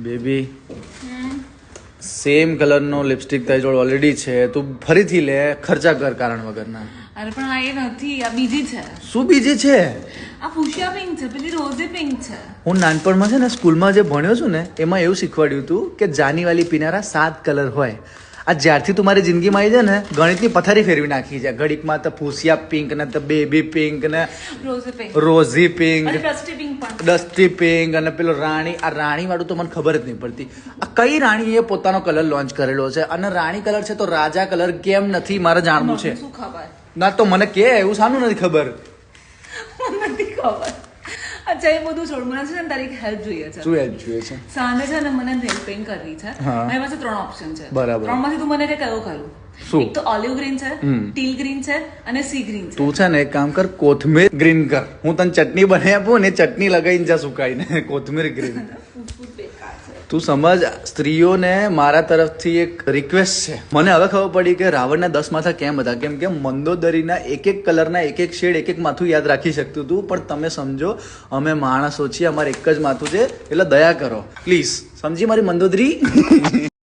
Baby same કલરનો lipstick તારી જોડે ઓલરેડી છે, તું ફરીથી લે, ખર્ચા કર કારણ વગરના. અરે પણ આ એ નથી, આ બીજી છે. શું બીજી છે? આ ફુશિયા પિંક છે, પેલી રોઝી પિંક છે. હું નાનપણમાં છે ને સ્કૂલમાં જે ભણ્યો છું ને એમાં એવું શીખવાડ્યું હતું કે જાની વાલી પીનારા 7 કલર હોય. આ જ્યારથી તું મારી જિંદગીમાં આવી છે ને ગણિતની પથારી ફેરવી નાખી છે. ઘડીકમાં તો ફુસિયા પિંક ને તો બેબી પિંક ને રોઝી પિંક, ડસ્ટી પિંક અને પેલો રાણી. આ રાણી વાળું તો મને ખબર જ નહીં પડતી. આ કઈ રાણીએ પોતાનો કલર લોન્ચ કરેલો છે અને રાણી કલર છે તો રાજા કલર કેમ નથી મારે જાણવું છે. શું ખબર? ના તો મને કે એવું સાનું નથી ખબર. નથી ખબર. અચ્છા એ બધું છોડ, મને છે ને તારી હેલ્પ જોઈએ છે. શું હેલ્પ જોઈએ છે? સાંજે છે ને મને નેલ પેઇન્ટ કરવી છે. મારી પાસે 3 ઓપ્શન છે. બરાબર. 3 માંથી તું મને કે કયો કરું? શું? એક તો ઓલિવ ગ્રીન છે, ટીલ ગ્રીન છે અને સી ગ્રીન છે. તું છે ને એક કામ કર, કોથમીર ગ્રીન કર. હું તને ચટણી બનાવી આપું ને ચટણી લગાવીને જા સુકાઈને. કોથમીર ગ્રીન તું સમજ. સ્ત્રીઓને મારા તરફથી એક રિક્વેસ્ટ છે. મને હવે ખબર પડી કે રાવણના 10 માથા કેમ હતા. કેમ કે મંદોદરીના એક કલરના એક શેડ એક માથું યાદ રાખી શકતું હતું, પણ તમે સમજો અમે માણસો છીએ, અમારે એક જ માથું છે, એટલે દયા કરો પ્લીઝ. સમજી મારી મંદોદરી?